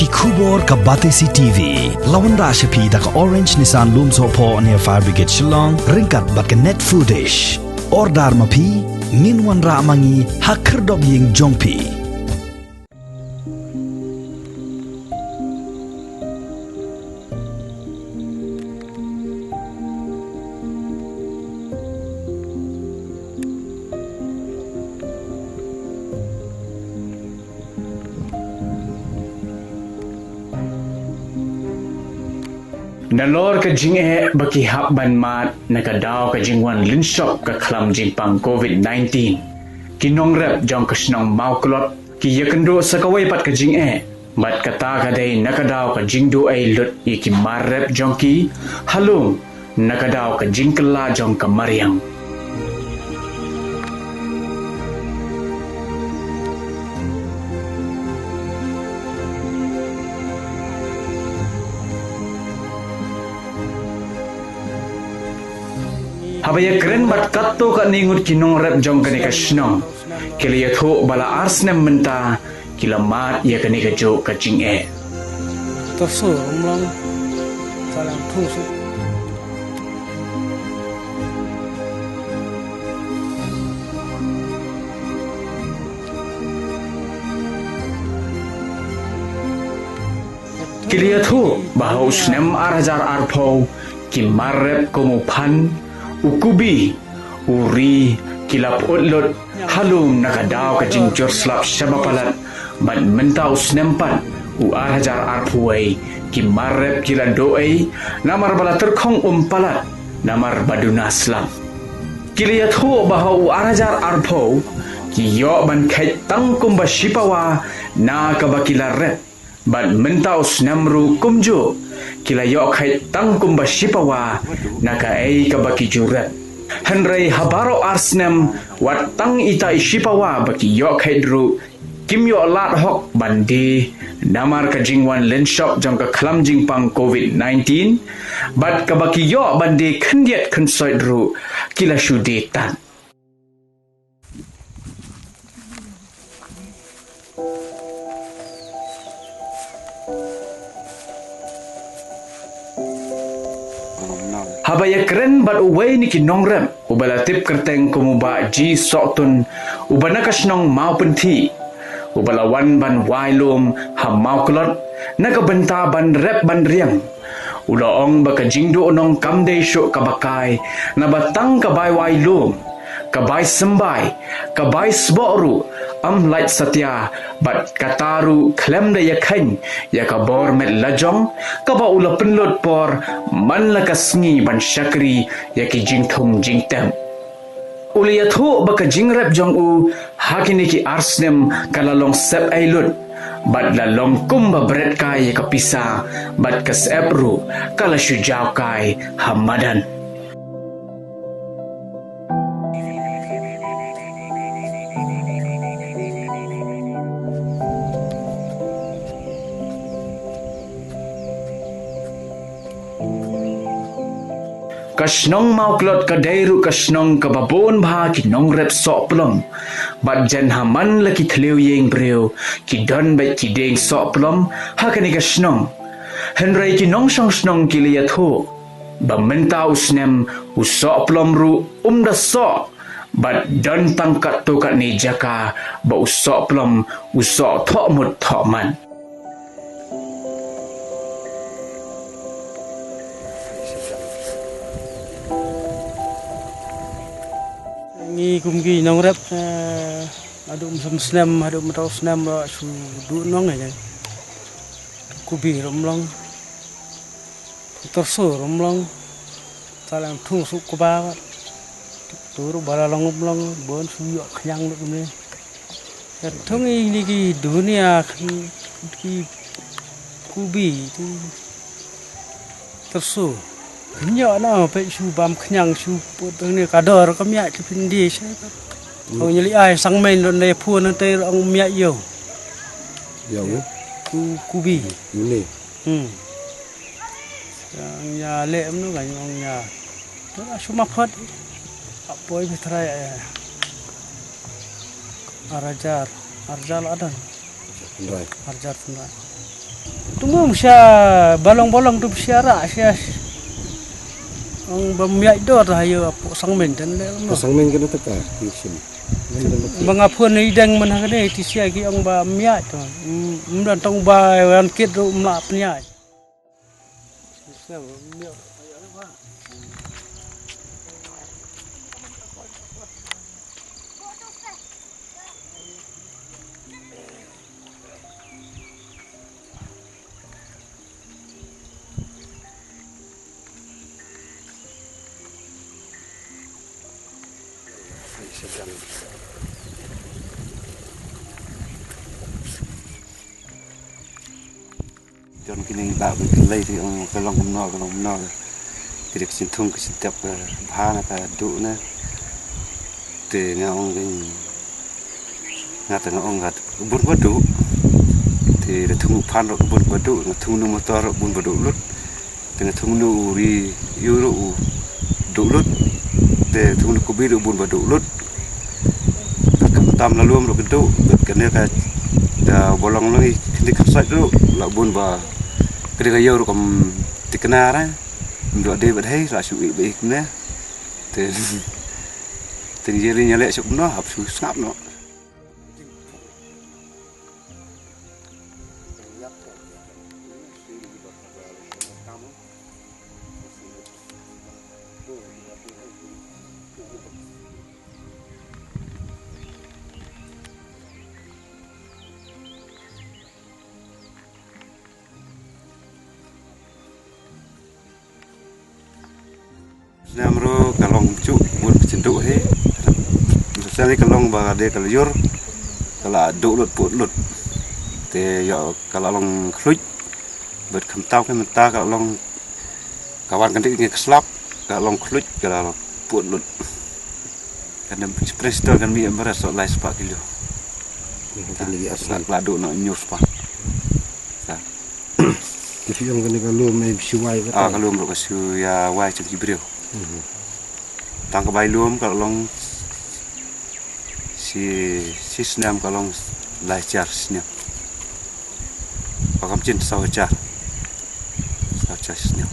Kubor ka Batesi TV. Lawan Rashapi da ka Orange Nissan Looms Hopo near Fire Brigade Shillong. Ringkat bat ka net foodish. Ordar mapi. Minwan ra mangi hakerdog ying jongpi. Nalor ka jing baki hap ban mat nakadaw ka jing wan linshop ka klam jing pang COVID-19. Kinong rep jong kasnong mauklot ki yakendo sa kaway pat ka jing mat kata ka day nakadaw ka jing do ay lut iki marrep jong ki halung nakadaw ka jing kala jong ka mariang. Habaya keren bat katto ka ningut kinong rep jong kani ka snong. Kila yatho bala arsnem menta kila mat ya kani ka jo ka jing Tersu umlang salang tungsu. Kila yatho bahau snem arhajar arpau ki marrep komupan ukubi uri kilap utlot halum nakadaw ka jingjor slap syabapalat ban mentau snempat u arhajar arpuai ki marrep kila doai namar bala terkhong palat namar baduna slap kiliyat ho bahau arhajar arpau ki yo ban kait tangkum bashipawa na kabakila rep ban mentau snemru kumjo kila yo kait tangkum bashipawa naka ei kabaki jurat Henry habaro arsnem wat tang ita ishipawa baki yo kait ru kim yo lat hok bandi namar ka jingwan lenshop jong ka klam jingpang COVID-19 bat kabaki yo bandi khendiat khensoit ru kila shudetan Habaya keren bat uway ni kinong rem ubala tip kerteng kumuba ji soktun ubana kasnong mau penti ubala wan ban wailum ha mau klot nakabenta ban rep ban riang ulaong baka jingdo onong kamde syok kabakai na batang kabay wailum kabay sembai kabay sboru light satya bat kataru klem da yakhan yakabor met lajong kaba ula penlot por man lakasngi ban syakri yaki jingthum jingtem uliyathu baka jingrep jong u hakini ki arsnem kalalong sep ailut bat lalong kumba bret kai yakapisa bat kasepru kala syujau kai hamadan kasnong mauklot kadairu kasnong kababon bha ki nong rep sok plom bat jan haman laki thleu yeng breu ki don bai ki deng sok plom hakani kasnong henrai ki nong song snong ki liyatho ba menta usnem usok plom ru da sok bat don tangkat to kat ni jaka ba usok plom usok thok mut thok man Ni kumgi nong rep adum snem adum tau snem su du nong ai kubi romlong tersu romlong salang thung su kuba turu bala long long bon su yo khyang lu ni thung ni ki dunia ki kubi tu tersu Nyo na pe su bam knyang su put ni kador ka mya ki pindi sa ko nyali ai sang men don ne phu na te ong mya yo yo kubi ni yang ya le no ga ong ya to su ma phat apoi bithra arjal adan right arjar tunda Tunggu mesti balong-balong tu siara sia. Ang bamiay do tayo po sang menten le. Pasang main kena teka di sini. Mga phun ni dang man hagane ti sia ki ang bamiay to. Mdan tong ba wan kit ro mla pnyai. Chọn cái này bảo cái lấy thì ông cái lòng no thì được xin thông cái xin tập phá là cái đủ nữa để nghe ông cái nghe từ ông gạt bốn bát đủ thì là thông phan rồi bốn bát đủ là thông nu motor rồi bốn bát đủ lút thì là thông nu ri euro đủ lút để thông nu kopi rồi bốn bát đủ lút tam là luôn rồi cái đủ cái này cái bolong lagi di kerset dulu lah bun ba kena kaya ru kam tikna ra ndo de bad hai ra su be ikne te jeri nyale su no hap su snap no Namro kalong cu buat cenduk he. Misalnya kalong baga de kalyur kala do lut put lut. Te yo kala long khluj bet kham tau ke menta kala long kawan kan nge slap kala long khluj kala put lut. Kan express to kan mi embar so lai spa kilo. Lagi asal. Kala do no nyus pa. Tapi yang kena kalau main siwai betul. Kalau ro kasu ya wai cem jibril. Tang ke bailum kalau long si senam kalau lai jar senam. Pakam cin saw jar senam.